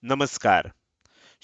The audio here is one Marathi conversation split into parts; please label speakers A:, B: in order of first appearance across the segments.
A: नमस्कार.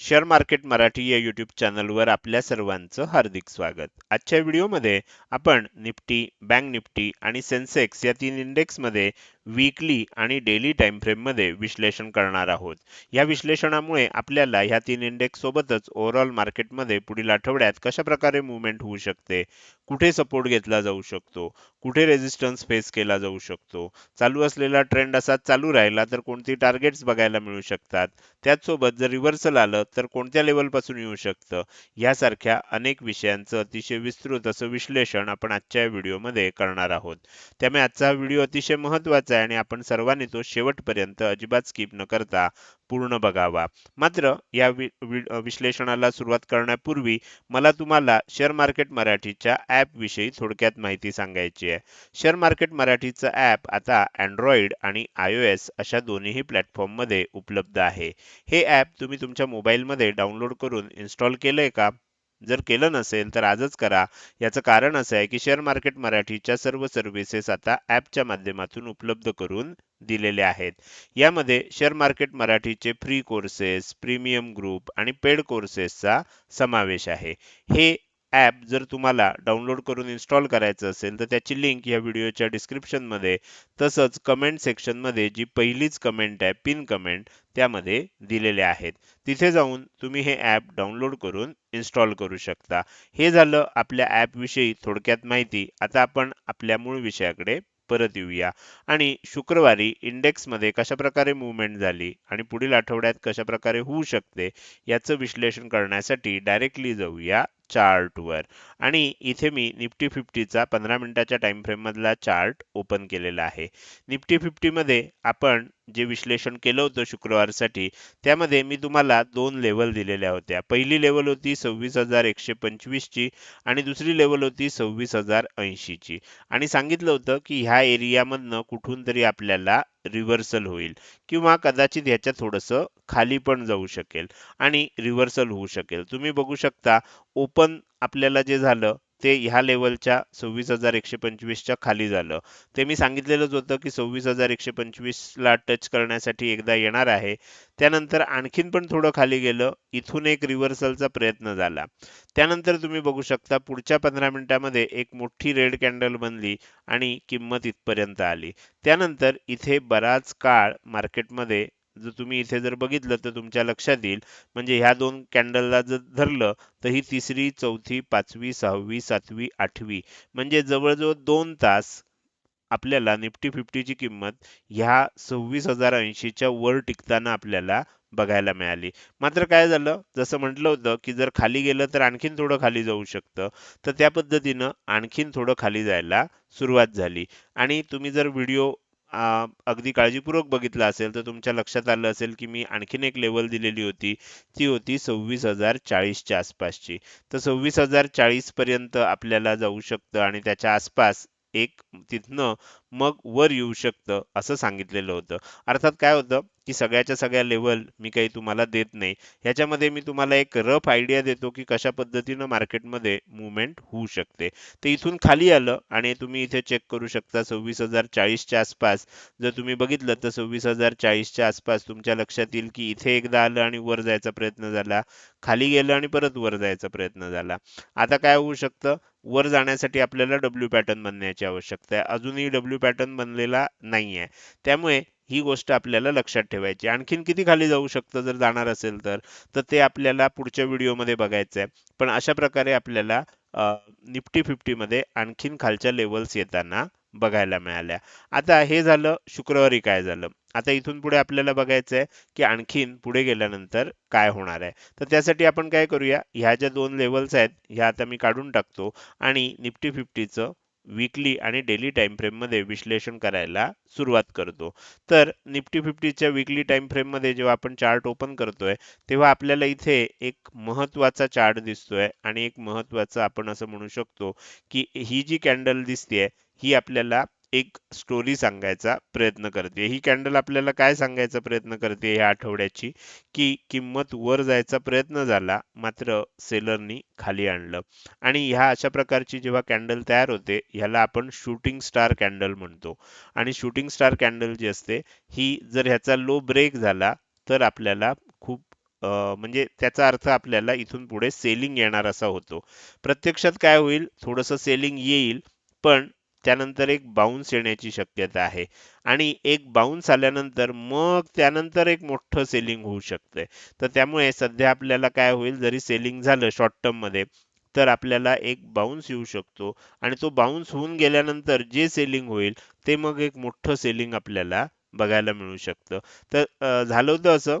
A: शेअर मार्केट मराठी या यूट्यूब चॅनलवर आपल्या सर्वांचं हार्दिक स्वागत. आजच्या व्हिडिओमध्ये आपण निफ्टी, बँक निफ्टी आणि सेन्सेक्स या तीन इंडेक्समध्ये वीकली आणि डेली टाइम फ्रेममध्ये विश्लेषण करणार आहोत. या विश्लेषणामुळे आपल्याला ह्या तीन इंडेक्स सोबतच ओव्हरऑल मार्केटमध्ये पुढील आठवड्यात कशा प्रकारे मूव्हमेंट होऊ शकते, कुठे सपोर्ट घेतला जाऊ शकतो, कुठे रेझिस्टन्स फेस केला जाऊ शकतो, चालू असलेला ट्रेंड असाच चालू राहिला तर कोणती टार्गेट्स बघायला मिळू शकतात, त्याचसोबत जर रिव्हर्सल आलं तर कोणत्या लेवलपासून येऊ शकतं, यासारख्या अनेक विषयांचं अतिशय विस्तृत असं विश्लेषण आपण आजच्या व्हिडिओमध्ये करणार आहोत. त्यामुळे आजचा हा व्हिडिओ अतिशय महत्त्वाचा आहे आणि आपण सर्वांनी तो शेवटपर्यंत अजिबात स्किप न करता पूर्ण बघावा. मात्र या विश्लेषणाला सुरुवात करण्यापूर्वी मला तुम्हाला शेअर मार्केट मराठीच्या ॲप विषयी थोडक्यात माहिती सांगायची आहे. शेअर मार्केट मराठीचं ॲप आता अँड्रॉइड आणि iOS अशा दोन्हीही प्लॅटफॉर्ममध्ये उपलब्ध आहे. हे ॲप तुम्ही तुमच्या मोबाईलमध्ये डाउनलोड करून इन्स्टॉल केलंय का? जर केलं नसेल तर आजच करा. याचं कारण असं आहे की शेअर मार्केट मराठीच्या सर्व सर्व्हिसेस आता ॲपच्या माध्यमातून उपलब्ध करून दिलेले आहेत. यामध्ये शेअर मार्केट मराठीचे फ्री कोर्सेस, प्रीमियम ग्रुप आणि पेड कोर्सेसचा समावेश आहे. हे ॲप जर तुम्हाला डाउनलोड करून इन्स्टॉल करायचं असेल तर त्याची लिंक या व्हिडिओच्या डिस्क्रिप्शनमध्ये तसंच कमेंट सेक्शनमध्ये जी पहिलीच कमेंट आहे, पिन कमेंट, त्यामध्ये दिलेले आहेत. तिथे जाऊन तुम्ही हे ॲप डाउनलोड करून इन्स्टॉल करू शकता. हे झालं आपल्या ॲपविषयी थोडक्यात माहिती. आता आपण आपल्या मूळ विषयाकडे परत येऊया आणि शुक्रवारी इंडेक्समध्ये कशाप्रकारे मूव्हमेंट झाली आणि पुढील आठवड्यात कशाप्रकारे होऊ शकते याचं विश्लेषण करण्यासाठी डायरेक्टली जाऊया चार्टवर. आणि इथे मी निफ्टी 50चा 15 मिनिटाच्या टाइम फ्रेम मधला चार्ट ओपन केलेला आहे. निफ्टी 50 मध्ये आपण जे विश्लेषण केलं होतं शुक्रवारसाठी, त्यामध्ये मी तुम्हाला दोन लेवल दिलेल्या होत्या. पहिली लेवल होती 26,125 ची आणि दुसरी लेवल होती 26,080 ची आणि सांगितलं होतं की ह्या एरियामधनं कुठून तरी आपल्याला रिव्हर्सल होईल किंवा कदाचित ह्याच्या थोडंसं खाली पण जाऊ शकेल आणि रिव्हर्सल होऊ शकेल. तुम्ही बघू शकता ओपन आपल्याला जे झालं ते ह्या लेवलच्या 26,125 च्या खाली झालं. ते मी सांगितलेलंच होतं की 26,125 ला टच करण्यासाठी एकदा येणार आहे. त्यानंतर आणखीन पण थोडं खाली गेलं, इथून एक रिव्हर्सलचा प्रयत्न झाला. त्यानंतर तुम्ही बघू शकता पुढच्या 15 मिनिटामध्ये एक मोठी रेड कॅन्डल बनली आणि किंमत इथपर्यंत आली. त्यानंतर इथे बराच काळ मार्केटमध्ये जर तुम्ही इथे जर बघितलं तर तुमच्या लक्षात येईल, म्हणजे ह्या दोन कॅन्डलला जर धरलं तर ही तिसरी, चौथी, पाचवी, सहावी, सातवी, आठवी, म्हणजे जवळजवळ 2 तास आपल्याला निफ्टी 50 ची किंमत ह्या 26,080 च्या वर टिकताना आपल्याला बघायला मिळाली. मात्र काय झालं, जसं म्हटलं होतं की जर खाली गेलं तर आणखीन थोडं खाली जाऊ शकतं, तर त्या पद्धतीनं आणखीन थोडं खाली जायला सुरुवात झाली. आणि तुम्ही जर व्हिडिओ अगदी काळजीपूर्वक बघितला असेल तर तुमच्या लक्षात आलं असेल की मी आणखीन एक लेवल दिलेली होती, ती होती 26,040 च्या आसपासची. तर 26,040 पर्यंत आपल्याला जाऊ शकतं आणि त्याच्या आसपास एक तिथनं मग वर येऊ शकतं असं सांगितलेलं होतं. अर्थात काय होतं की सगळ्याच्या सगळ्या लेवल मी काही तुम्हाला देत नाही. ह्याच्यामध्ये मी तुम्हाला एक रफ आयडिया देतो की कशा पद्धतीनं मार्केटमध्ये मूव्हमेंट होऊ शकते. तर इथून खाली आलं आणि तुम्ही इथे चेक करू शकता 26,040 च्या आसपास जर तुम्ही बघितलं तर 26,040 च्या आसपास तुमच्या लक्षात येईल की इथे एकदा आलं आणि वर जायचा प्रयत्न झाला, खाली गेलं आणि परत वर जायचा प्रयत्न झाला. आता काय होऊ शकतं, वर जाण्यासाठी आपल्याला डब्ल्यू पॅटर्न बनण्याची आवश्यकता आहे. अजूनही डब्ल्यू पॅटर्न बनलेला नाहीये. त्यामुळे ही गोष्ट आपल्याला लक्षात ठेवायची. आणखीन किती खाली जाऊ शकतं जर जाणार असेल तर ते आपल्याला पुढच्या व्हिडिओमध्ये बघायचं आहे. पण अशा प्रकारे आपल्याला निफ्टी 50 मध्ये आणखीन खालच्या लेवल्स येताना बघायला मिळाल्या. आता हे झालं शुक्रवारी काय झालं. आता इथून पुढे आपल्याला बघायचं आहे की आणखीन पुढे गेल्यानंतर काय होणार आहे. तर त्यासाठी आपण काय करूया, ह्या ज्या दोन लेवल्स आहेत ह्या आता मी काढून टाकतो आणि निफ्टी 50चं वीकली आणि डेली टाइम फ्रेम मध्ये विश्लेषण करायला सुरुवात करतो. तर निफ्टी 50च्या वीकली टाइम फ्रेम मध्ये जेव्हा आपण चार्ट ओपन करतोय तेव्हा आपल्याला इथे एक महत्त्वाचा चार्ट दिसतोय आणि एक महत्त्वाचं आपण असं म्हणू शकतो की ही जी कॅन्डल दिसतेय ही आपल्याला एक स्टोरी सांगायचा प्रयत्न करते. ही कॅन्डल आपल्याला काय सांगायचा प्रयत्न करते या आठवड्याची, की किंमत वर जायचा प्रयत्न झाला मात्र सेलरनी खाली आणलं. आणि ह्या अशा प्रकारची जेव्हा कॅन्डल तयार होते ह्याला आपण शूटिंग स्टार कॅन्डल म्हणतो. आणि शूटिंग स्टार कॅन्डल जी असते ही जर ह्याचा लो ब्रेक झाला तर आपल्याला म्हणजे त्याचा अर्थ आपल्याला इथून पुढे सेलिंग येणार असा होतो. प्रत्यक्षात काय होईल, थोडंसं सेलिंग येईल, पण त्यानंतर एक बाउन्स येण्याची शक्यता आहे आणि एक बाउन्स आल्यानंतर मग त्यानंतर एक मोठं सेलिंग होऊ शकतंय. तर त्यामुळे सध्या आपल्याला काय होईल, जरी सेलिंग झालं शॉर्ट टर्म मध्ये, तर आपल्याला एक बाउन्स येऊ शकतो आणि तो बाउन्स होऊन गेल्यानंतर जे सेलिंग होईल ते मग एक मोठं सेलिंग आपल्याला बघायला मिळू शकतं. तर झालं होतं असं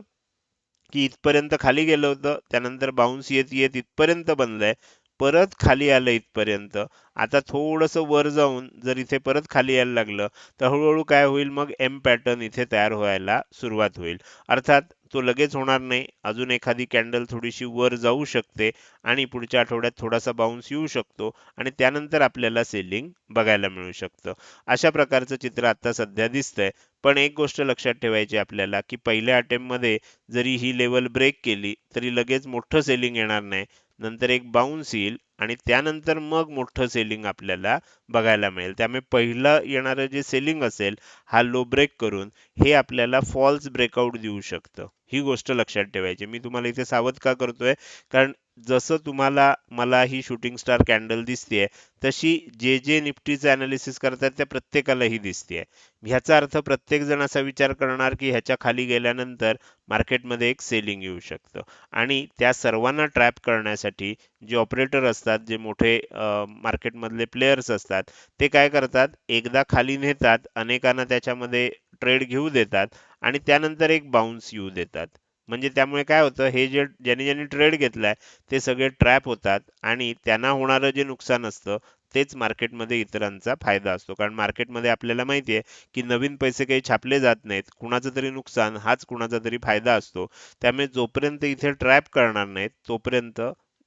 A: की इथपर्यंत खाली गेलं होतं, त्यानंतर बाउन्स येत येत इथपर्यंत बनलंय, परत खाली आलं इथपर्यंत. आता थोडंसं वर जाऊन जर इथे परत खाली यायला लागलं, तर हळूहळू काय होईल, मग एम पॅटर्न इथे तयार व्हायला सुरुवात होईल. अर्थात तो लगेच होणार नाही, अजून एखादी कॅन्डल थोडीशी वर जाऊ शकते आणि पुढच्या आठवड्यात थोडासा बाउन्स येऊ शकतो आणि त्यानंतर आपल्याला सेलिंग बघायला मिळू शकतं. अशा प्रकारचं चित्र आता सध्या दिसतंय. पण एक गोष्ट लक्षात ठेवायची आपल्याला, की पहिल्या अटेम्प्टमध्ये जरी ही लेवल ब्रेक केली तरी लगेच मोठं सेलिंग येणार नाही. नंतर एक बाउन्स येईल आणि त्यानंतर मग मोठं सेलिंग आपल्याला बघायला मिळेल. त्यामुळे पहिलं येणारं जे सेलिंग असेल, हा लो ब्रेक करून हे आपल्याला फॉल्स ब्रेकआउट देऊ शकतं. ही गोष्ट लक्षात ठेवायची. मी तुम्हाला इथे सावध का करतोय, कारण जसं तुम्हाला मला ही शूटिंग स्टार कॅन्डल दिसतेय, तशी जे जे निफ्टीचं अनालिसिस करतात त्या प्रत्येकालाही दिसतेय. ह्याचा अर्थ प्रत्येक जण असा विचार करणार की ह्याच्या खाली गेल्यानंतर मार्केटमध्ये एक सेलिंग येऊ शकतं आणि त्या सर्वांना ट्रॅप करण्यासाठी जे ऑपरेटर असतात, जे मोठे मार्केटमधले प्लेयर्स असतात, ते काय करतात, एकदा खाली नेतात, अनेकांना त्याच्यामध्ये ट्रेड घेऊ देतात आणि त्यानंतर एक बाउन्स येऊ देतात. म्हणजे त्यामुळे काय होतं, हे जे ज्यांनी ज्यांनी ट्रेड घेतलाय ते सगळे ट्रॅप होतात आणि त्यांना होणारं जे नुकसान असतं तेच मार्केटमध्ये इतरांचा फायदा असतो. कारण मार्केटमध्ये आपल्याला माहिती आहे की नवीन पैसे काही छापले जात नाहीत. कुणाचं तरी नुकसान हाच कुणाचा तरी फायदा असतो. त्यामुळे जोपर्यंत इथे ट्रॅप करणार नाहीत, तोपर्यंत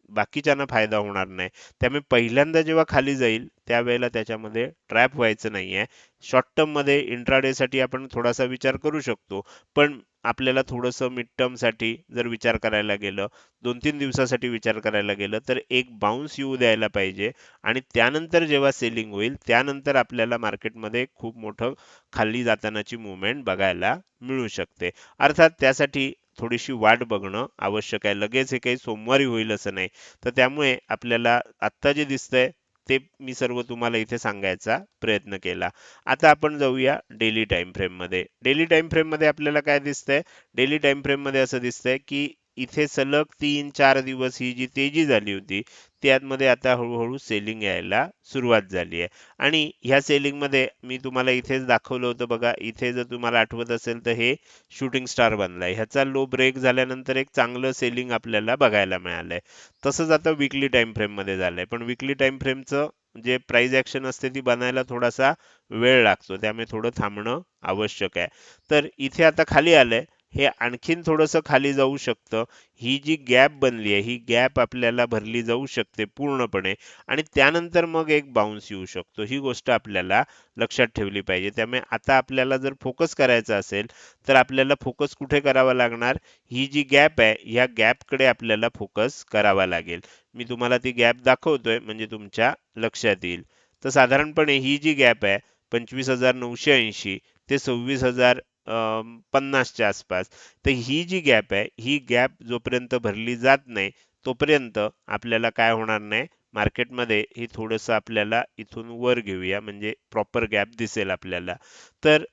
A: बाकीच्यांना फायदा होणार नाही. त्यामुळे पहिल्यांदा जेव्हा खाली जाईल, त्यावेळेला त्याच्यामध्ये ट्रॅप व्हायचं नाहीये. शॉर्ट टर्ममध्ये इंट्राडेसाठी आपण थोडासा विचार करू शकतो. पण आपल्याला थोडंसं मिड टर्मसाठी जर विचार करायला गेलं, 2-3 दिवसासाठी विचार करायला गेलं, तर एक बाउन्स येऊ द्यायला पाहिजे आणि त्यानंतर जेव्हा सेलिंग होईल, त्यानंतर आपल्याला मार्केटमध्ये खूप मोठं खाली जातानाची मूव्हमेंट बघायला मिळू शकते. अर्थात त्यासाठी थोडीशी वाट बघणं आवश्यक आहे. लगेच हे काही सोमवारी होईल असं नाही. तर त्यामुळे आपल्याला आत्ता जे दिसतंय ते मी सर्व तुम्हाला इथे सांगायचा प्रयत्न केला. आता आपण जाऊया डेली टाइम फ्रेम मध्ये. डेली टाइम फ्रेम मध्ये आपल्याला काय दिसतंय? डेली टाइम फ्रेम मध्ये असं दिसतंय की इथे सलग 3-4 दिवस ही जी तेजी झाली होती, त्यामध्ये आता हळूहळू सेलिंग यायला सुरुवात झाली आहे आणि ह्या सेलिंग मध्ये मी तुम्हाला इथेच दाखवलं होतं बघा. इथे जर तुम्हाला आठवत असेल तर हे शूटिंग स्टार बनलाय. ह्याचा लो ब्रेक झाल्यानंतर एक चांगलं सेलिंग आपल्याला बघायला मिळालंय. तसंच आता विकली टाइम फ्रेम मध्ये झालंय. पण विकली टाइम फ्रेमचं जे प्राइस ऍक्शन असते ती बनायला थोडासा वेळ लागतो. त्यामुळे थोडं थांबणं आवश्यक आहे. तर इथे आता खाली आलंय. हे आणखीन थोडंसं खाली जाऊ शकतं. ही जी गॅप बनली आहे, ही गॅप आपल्याला भरली जाऊ शकते पूर्णपणे आणि त्यानंतर मग एक बाउन्स येऊ शकतो. ही गोष्ट आपल्याला लक्षात ठेवली पाहिजे. त्यामुळे आता आपल्याला जर फोकस करायचा असेल, तर आपल्याला फोकस कुठे करावा लागणार? ही जी गॅप आहे, ह्या गॅपकडे आपल्याला फोकस करावा लागेल. मी तुम्हाला ती गॅप दाखवतोय म्हणजे तुमच्या लक्षात येईल. तर साधारणपणे ही जी गॅप आहे 25,980 ते 26,050च्या आसपास, तर ही जी गॅप आहे, ही गॅप जोपर्यंत भरली जात नाही, तोपर्यंत आपल्याला काय होणार नाही, मार्केटमध्ये हे थोडंसं आपल्याला इथून वर घेऊया म्हणजे प्रॉपर गॅप दिसेल आपल्याला. तर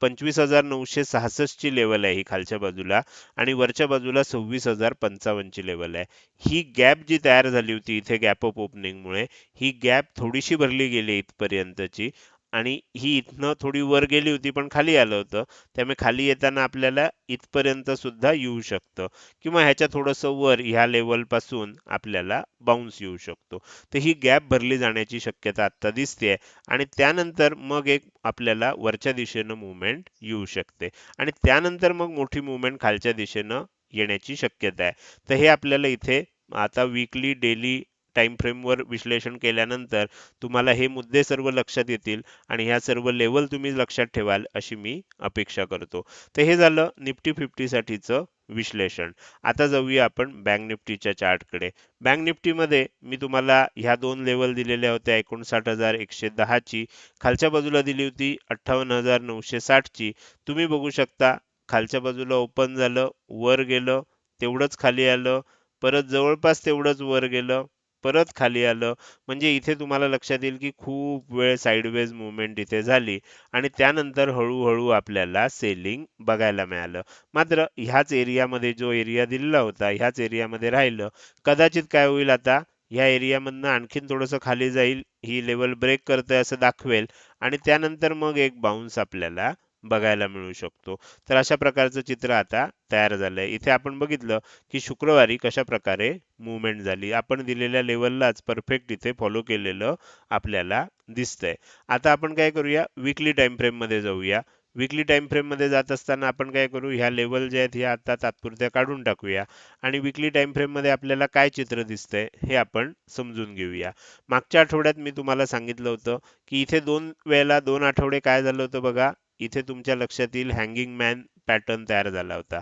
A: 25,966 ची लेवल आहे ही खालच्या बाजूला आणि वरच्या बाजूला 26,055 ची लेवल आहे. ही गॅप जी तयार झाली होती इथे गॅप अप ओपनिंगमुळे, ही गॅप थोडीशी भरली गेली इथपर्यंतची आणि ही इथनं थोडी वर गेली होती पण खाली आलं होतं. त्यामुळे खाली येताना आपल्याला इथपर्यंत सुद्धा येऊ शकतं किंवा ह्याच्या थोडंसं वर ह्या लेवल पासून आपल्याला बाउन्स येऊ शकतो. तर ही गॅप भरली जाण्याची शक्यता आता दिसते आणि त्यानंतर मग एक आपल्याला वरच्या दिशेनं मूव्हमेंट येऊ शकते आणि त्यानंतर मग मोठी मूव्हमेंट खालच्या दिशेनं येण्याची शक्यता आहे. तर हे आपल्याला इथे आता वीकली डेली टाइम फ्रेमवर विश्लेषण केल्यानंतर तुम्हाला हे मुद्दे सर्व लक्षात येतील आणि ह्या सर्व लेवल तुम्ही लक्षात ठेवाल अशी मी अपेक्षा करतो. तर हे झालं निफ्टी 50 साठीचं विश्लेषण. आता जाऊया आपण बँक निफ्टीच्या चार्टकडे. बँक निफ्टीमध्ये मी तुम्हाला ह्या दोन लेवल दिलेल्या होत्या 59,110 ची, खालच्या बाजूला दिली होती 58,960 ची. तुम्ही बघू शकता खालच्या बाजूला ओपन झालं, वर गेलं, तेवढंच खाली आलं, परत जवळपास तेवढंच वर गेलं, परत खाली आलं. म्हणजे इथे तुम्हाला लक्षात येईल की खूप वेळ साइडवेज मुवमेंट इथे झाली आणि त्यानंतर हळूहळू आपल्याला सेलिंग बघायला मिळालं. मात्र ह्याच एरियामध्ये जो एरिया दिलेला होता ह्याच एरियामध्ये राहिलं. कदाचित काय होईल आता, ह्या एरियामधनं आणखीन थोडंसं खाली जाईल, ही लेवल ब्रेक करतंय असं दाखवेल आणि त्यानंतर मग एक बाउन्स आपल्याला बघायला मिळू शकतो. तर अशा प्रकारचं चित्र आता तयार झालंय. इथे आपण बघितलं की शुक्रवारी कशा प्रकारे मूव्हमेंट झाली. आपण दिलेल्या लेवललाच परफेक्ट इथे फॉलो केलेलं आपल्याला दिसतंय. आता आपण काय करूया, वीकली टाइम फ्रेम मध्ये जाऊया. वीकली टाइम फ्रेम मध्ये जात असताना आपण काय करू, ह्या लेवल ज्या आहेत ह्या आता तात्पुरत्या काढून टाकूया आणि वीकली टाइम फ्रेम मध्ये आपल्याला काय चित्र दिसतंय हे आपण समजून घेऊया. मागच्या आठवड्यात मी तुम्हाला सांगितलं होतं की इथे 2 वेळेला 2 आठवडे काय झालं होतं बघा. इथे तुमच्या लक्षात येईल हँगिंग मॅन पॅटर्न तयार झाला होता.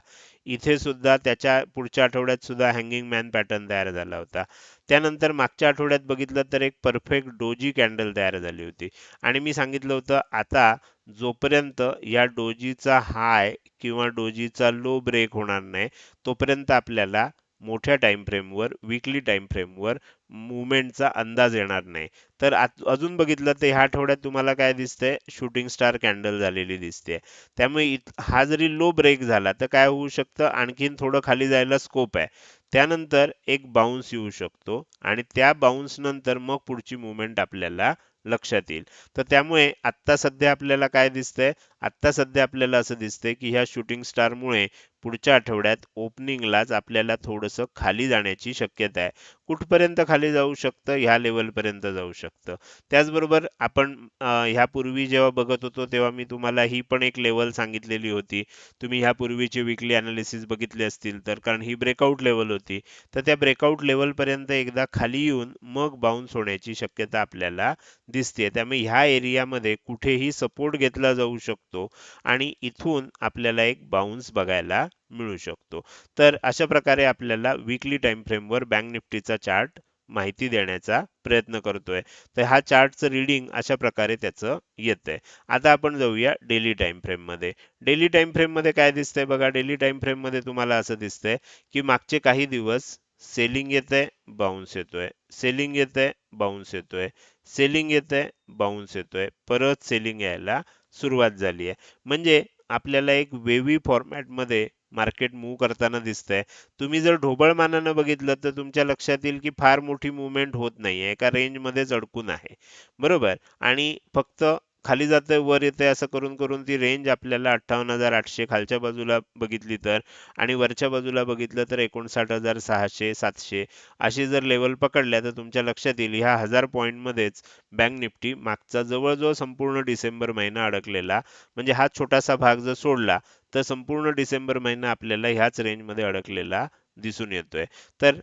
A: इथे सुद्धा त्याच्या पुढच्या आठवड्यात सुद्धा हँगिंग मॅन पॅटर्न तयार झाला होता. त्यानंतर मागच्या आठवड्यात बघितलं तर एक परफेक्ट डोजी कॅन्डल तयार झाली होती आणि मी सांगितलं होतं आता जोपर्यंत या डोजीचा हाय किंवा डोजीचा लो ब्रेक होणार नाही तोपर्यंत आपल्याला मोठ्या टाइम फ्रेमवर, वीकली टाइम फ्रेमवर मुवमेंटचा अंदाज येणार नाही. तर अजून बघितलं तर ह्या आठवड्यात तुम्हाला काय दिसतंय, शूटिंग स्टार कॅन्डल झालेली दिसते. त्यामुळे हा जरी लो ब्रेक झाला तर काय होऊ शकतं, आणखीन थोडं खाली जायला स्कोप आहे. त्यानंतर एक बाउन्स येऊ शकतो आणि त्या बाउन्स नंतर मग पुढची मुवमेंट आपल्याला लक्षात येईल. तर त्यामुळे आत्ता सध्या आपल्याला काय दिसतंय, आत्ता सध्या आपल्याला असं दिसतंय की ह्या शूटिंग स्टारमुळे पुढच्या आठवड्यात ओपनिंगलाच आपल्याला थोडंसं खाली जाण्याची शक्यता आहे. कुठपर्यंत खाली जाऊ शकतं, ह्या लेवलपर्यंत जाऊ शकतं. त्याचबरोबर आपण ह्यापूर्वी जेव्हा बघत होतो तेव्हा मी तुम्हाला ही पण एक लेवल सांगितलेली होती. तुम्ही ह्यापूर्वीचे वीकली अनालिसिस बघितले असतील तर, कारण ही ब्रेकआउट लेवल होती. तर त्या ब्रेकआउट लेवलपर्यंत एकदा खाली येऊन मग बाउन्स होण्याची शक्यता आपल्याला दिसते. त्यामुळे ह्या एरियामध्ये कुठेही सपोर्ट घेतला जाऊ शकतो आणि इथून आपल्याला एक बाउन्स बघायला मिळू शकतो. तर अशा प्रकारे आपल्याला वीकली टाइम फ्रेमवर बँक निफ्टीचा चार्ट माहिती देण्याचा प्रयत्न करतोय. तर हा चार्टचं रीडिंग अशा प्रकारे त्याचं येतंय. आता आपण जाऊया डेली टाइम फ्रेम मध्ये. डेली टाइम फ्रेम मध्ये काय दिसतंय बघा. डेली टाइम फ्रेम मध्ये तुम्हाला असं दिसतंय की मागचे काही दिवस सेलिंग येतंय, बाउन्स येतोय, सेलिंग येतंय, बाउन्स येतोय, सेलिंग येतंय, बाउन्स येतोय, परत सेलिंग यायला सुरुवात झाली आहे. म्हणजे आपल्याला एक वेव्ही फॉर्मॅटमध्ये मार्केट मूव्ह करताना दिसतंय. तुम्ही जर ढोबळमानानं बघितलं तर तुमच्या लक्षात येईल की फार मोठी मूव्हमेंट होत नाहीये, एका रेंजमध्येच अडकून आहे. बरोबर. आणि फक्त खाली जातंय वर येतंय असं करून करून ती रेंज आपल्याला 58,800 खालच्या बाजूला बघितली तर आणि वरच्या बाजूला बघितलं तर 59,600 700 अशी जर लेवल पकडल्या तर तुमच्या लक्षात येईल ह्या 1000 पॉईंट मध्येच बँक निफ्टी मागचा जवळजवळ संपूर्ण डिसेंबर महिना अडकलेला. म्हणजे हा छोटासा भाग जर सोडला तर संपूर्ण डिसेंबर महिना आपल्याला ह्याच रेंजमध्ये अडकलेला दिसून येतोय. तर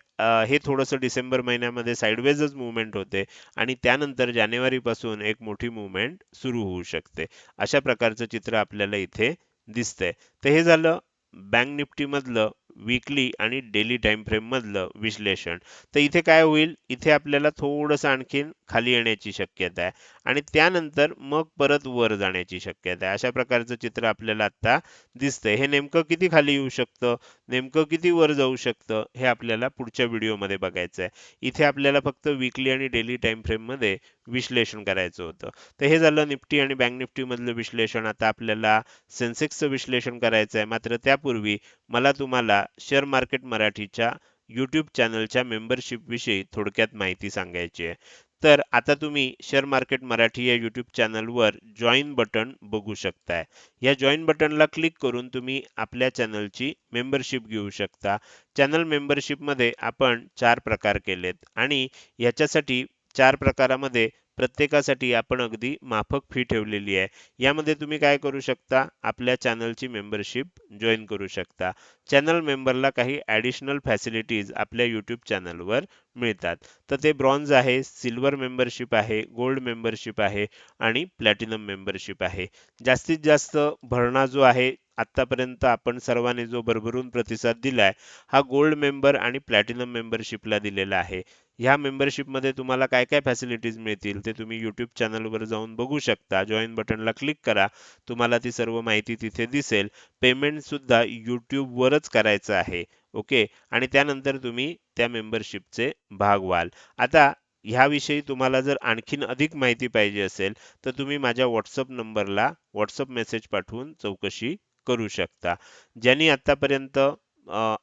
A: हे थोडंसं डिसेंबर महिन्यामध्ये साइडवेजच मूव्हमेंट होते आणि त्यानंतर जानेवारीपासून एक मोठी मूव्हमेंट सुरू होऊ शकते. अशा प्रकारचं चित्र आपल्याला इथे दिसतंय. तर हे झालं बँक निफ्टी मधलं वीकली आणि डेली टाइम फ्रेम मधलं विश्लेषण. तर इथे काय होईल, इथे आपल्याला थोडंसं आणखीन खाली येण्याची शक्यता आहे आणि त्यानंतर मग परत वर जाण्याची शक्यता आहे. अशा प्रकारचं चित्र आपल्याला आता दिसतंय. हे नेमकं किती खाली येऊ शकतं, नेमकं किती वर जाऊ शकतं, हे आपल्याला पुढच्या व्हिडिओमध्ये बघायचं आहे. इथे आपल्याला फक्त वीकली आणि डेली टाइम फ्रेम मध्ये विश्लेषण करायचं होतं. तर हे झालं निफ्टी आणि बँक निफ्टी मधलं विश्लेषण. आता आपल्याला सेन्सेक्सचं विश्लेषण करायचं आहे. मात्र त्यापूर्वी मला तुम्हाला शेअर मार्केट मराठीच्या YouTube चॅनलच्या मेंबरशिप विषयी थोडक्यात माहिती सांगायची आहे. तर आता तुम्ही शेअर मार्केट मराठी या YouTube चॅनलवर जॉईन बटन बघू शकताय. या जॉईन बटनला क्लिक करून तुम्ही आपल्या चॅनलची मेंबरशिप घेऊ शकता. चॅनल मेंबरशिपमध्ये आपण 4 प्रकार केलेत आणि याच्यासाठी 4 प्रकारामध्ये प्रत्येकासाठी आपण अगदी माफक फी ठेवलेली आहे. यामध्ये तुम्ही काय करू शकता, आपल्या चॅनलची मेंबरशिप जॉईन करू शकता. चॅनल मेंबरला काही ॲडिशनल फॅसिलिटीज आपल्या YouTube चॅनलवर मिळतात. तर ते ब्रॉन्झ आहे, सिल्वर मेंबरशिप आहे, गोल्ड मेंबरशिप आहे आणि प्लॅटिनम मेंबरशिप आहे. जास्तीत जास्त भरणा जो आहे आतापर्यंत आपण सर्वांनी जो भरभरून प्रतिसाद दिलाय हा गोल्ड मेंबर आणि प्लॅटिनम मेंबरशिपला दिलेला आहे. ह्या मेंबरशिपमध्ये तुम्हाला काय काय फॅसिलिटीज मिळतील ते तुम्ही यूट्यूब चॅनलवर जाऊन बघू शकता. जॉईन बटनला क्लिक करा, तुम्हाला ती सर्व माहिती तिथे दिसेल. पेमेंट सुद्धा यूट्यूबवरच करायचं आहे. ओके, आणि त्यानंतर तुम्ही त्या मेंबरशिपचे भाग व्हाल. आता ह्याविषयी तुम्हाला जर आणखीन अधिक माहिती पाहिजे असेल तर तुम्ही माझ्या व्हॉट्सअप नंबरला व्हॉट्सअप मेसेज पाठवून चौकशी करू शकता. ज्यांनी आतापर्यंत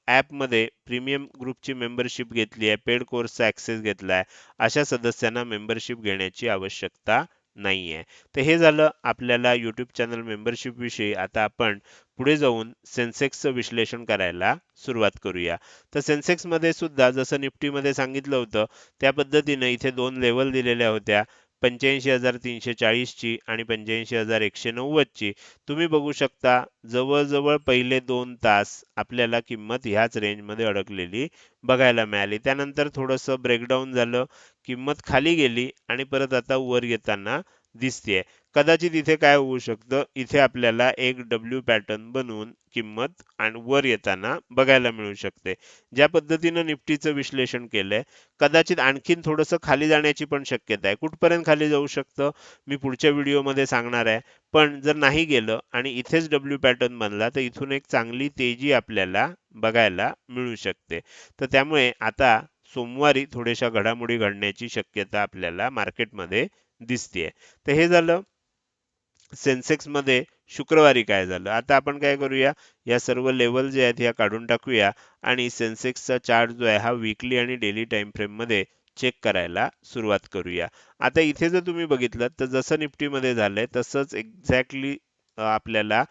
A: ॲपमध्ये प्रीमियम ग्रुपची मेंबरशिप घेतली आहे, पेड कोर्सचा ॲक्सेस घेतला आहे, अशा सदस्यांना मेंबरशिप घेण्याची आवश्यकता नाही आहे. तर हे झालं आपल्याला यूट्यूब चॅनल मेंबरशिप विषयी. आता आपण पुढे जाऊन सेन्सेक्सचं विश्लेषण करायला सुरुवात करूया. तर सेन्सेक्समध्ये सुद्धा जसं निफ्टीमध्ये सांगितलं होतं त्या पद्धतीने इथे 2 लेव्हल दिलेल्या होत्या. 85,340 ची आणि 85,190 ची. तुम्ही बघू शकता जवळ-जवळ पहिले 2 तास आपल्याला किंमत ह्याच रेंजमध्ये अडकलेली बघायला मिळाली. त्यानंतर थोडंसं ब्रेकडाऊन झालं, किंमत खाली गेली आणि परत आता वर येताना दिसतेय. कदाचित इथे काय होऊ शकतं, इथे आपल्याला एक डब्ल्यू पॅटर्न बनवून किंमत आणि वर येताना बघायला मिळू शकते. ज्या पद्धतीनं निफ्टीचं विश्लेषण केलंय, कदाचित आणखीन थोडंसं खाली जाण्याची पण शक्यता आहे. कुठपर्यंत खाली जाऊ शकतं मी पुढच्या व्हिडिओमध्ये सांगणार आहे. पण जर नाही गेलं आणि इथेच डब्ल्यू पॅटर्न बनला तर इथून एक चांगली तेजी आपल्याला बघायला मिळू शकते. तर त्यामुळे आता सोमवारी थोड्याशा घडामोडी घडण्याची शक्यता आपल्याला मार्केटमध्ये दिसतेय. तर हे झालं सेन्सेक्समध्ये शुक्रवारी काय झालं. आता आपण काय करूया, या सर्व लेवल जे आहेत ह्या काढून टाकूया आणि सेन्सेक्सचा चार्ट जो आहे हा वीकली आणि डेली टाइम फ्रेम मध्ये चेक करायला सुरुवात करूया. आता इथे जर तुम्ही बघितलं तर जसं निफ्टीमध्ये झालंय तसंच एक्झॅक्टली आपल्याला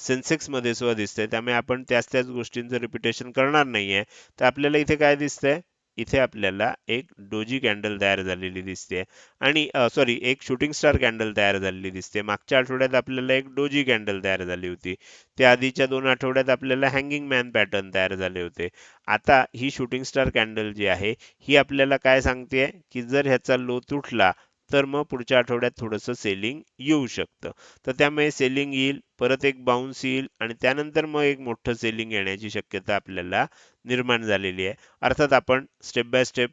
A: सेन्सेक्समध्ये सुद्धा दिसतंय. त्यामुळे आपण त्याच गोष्टींचं रिपिटेशन करणार नाहीये. तर आपल्याला इथे काय दिसतंय, इथे आपल्याला एक डोजी कॅन्डल तयार झालेली दिसते आणि सॉरी एक शूटिंग स्टार कॅन्डल तयार झालेली दिसते. मागच्या आठवड्यात आपल्याला एक डोजी कॅन्डल तयार झाली होती. त्या आधीच्या 2 आठवड्यात आपल्याला हँगिंग मॅन पॅटर्न तयार झाले होते. आता ही शूटिंग स्टार कॅन्डल जी आहे ही आपल्याला काय सांगते की जर ह्याचा लो तुटला तर मग पुढच्या आठवड्यात थोडंसं सेलिंग येऊ शकतं. तर त्यामुळे सेलिंग येईल, परत एक बाउन्स येईल आणि त्यानंतर मग एक मोठं सेलिंग येण्याची शक्यता आपल्याला निर्माण झालेली आहे. अर्थात आपण स्टेप बाय स्टेप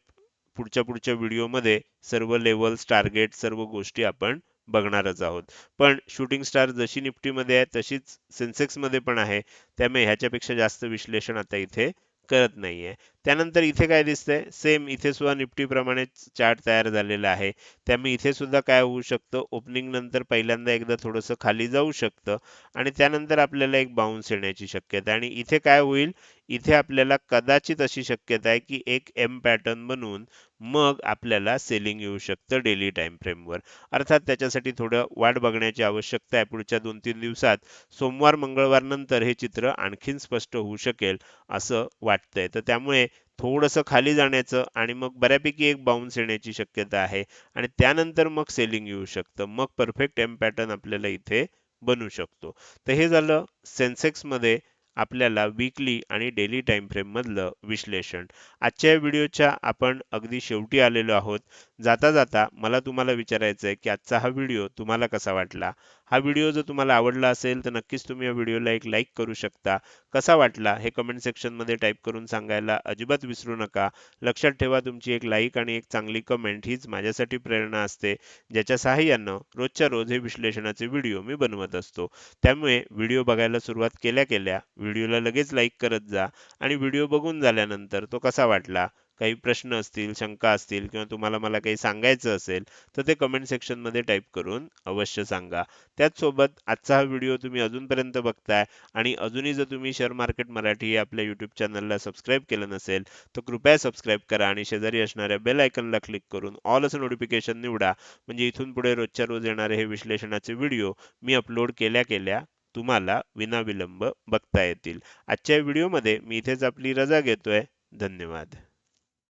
A: पुढच्या व्हिडिओमध्ये सर्व लेवल्स, टार्गेट सर्व गोष्टी आपण बघणारच आहोत. पण शूटिंग स्टार जशी निफ्टीमध्ये आहे तशीच सेन्सेक्समध्ये पण आहे. त्यामुळे ह्याच्यापेक्षा जास्त विश्लेषण आता इथे करत नाहीये. त्यानंतर इथे काय दिसतंय, सेम इथे सुद्धा निफ्टीप्रमाणेच चार्ट तयार झालेला आहे. त्यामुळे इथे सुद्धा काय होऊ शकतं, ओपनिंग नंतर पहिल्यांदा एकदा थोडंसं खाली जाऊ शकतं आणि त्यानंतर आपल्याला एक बाउन्स येण्याची शक्यता आहे. आणि इथे काय होईल, इथे आपल्याला कदाचित अशी शक्यता आहे की एक एम पॅटर्न बनवून मग आपल्याला सेलिंग येऊ शकतं डेली टाइम फ्रेमवर. अर्थात त्याच्यासाठी थोडं वाट बघण्याची आवश्यकता आहे. पुढच्या 2-3 दिवसात सोमवार, मंगळवार नंतर हे चित्र आणखीन स्पष्ट होऊ शकेल असं वाटतंय. तर त्यामुळे थोडंसं खाली जाण्याचं आणि मग बऱ्यापैकी एक बाउन्स येण्याची शक्यता आहे आणि त्यानंतर मग सेलिंग येऊ शकतं. मग परफेक्ट एम पॅटर्न आपल्याला इथे बनू शकतो. तर हे झालं सेन्सेक्समध्ये आपल्याला वीकली आणि डेली टाइम फ्रेम मधलं विश्लेषण. आजच्या व्हिडिओच्या आपण अगदी शेवटी आलेलो आहोत. जाता जाता मला तुम्हाला विचारायचं आहे की आजचा हा व्हिडिओ तुम्हाला कसा वाटला. हा व्हिडिओ जर तुम्हाला आवडला असेल तर नक्कीच तुम्ही या व्हिडिओला एक लाईक करू शकता. कसा वाटला हे कमेंट सेक्शन मध्ये टाईप करून सांगायला अजिबात विसरू नका. लक्षात ठेवा, तुमची एक लाईक आणि एक चांगली कमेंट हीच माझ्यासाठी प्रेरणा असते, ज्याच्या सहाय्यानं रोजच्या रोज हे विश्लेषणाचे व्हिडिओ मी बनवत असतो. त्यामुळे व्हिडिओ बघायला सुरुवात केल्या केल्या व्हिडिओला लगेच लाईक करत जा आणि व्हिडिओ बघून झाल्यानंतर तो कसा वाटला, काही प्रश्न असतील, शंका असतील किंवा तुम्हाला मला काही सांगायचं असेल तर ते कमेंट सेक्शन मध्ये टाईप करून अवश्य सांगा. त्याचसोबत आजचा हा व्हिडिओ तुम्ही अजूनपर्यंत बघताय आणि अजूनही जर तुम्ही शेअर मार्केट मराठी या आपल्या यूट्यूब चॅनलला सबस्क्राईब केलं नसेल तर कृपया सबस्क्राईब करा आणि शेजारी असणाऱ्या बेल आयकॉनला क्लिक करून ऑल असं नोटिफिकेशन निवडा. म्हणजे इथून पुढे रोजच्या रोज येणारे हे विश्लेषणाचे व्हिडिओ मी अपलोड केल्या केल्या तुम्हाला विनाविलंब बघता येतील. आजच्या व्हिडिओमध्ये मी इथेच आपली रजा घेतोय. धन्यवाद.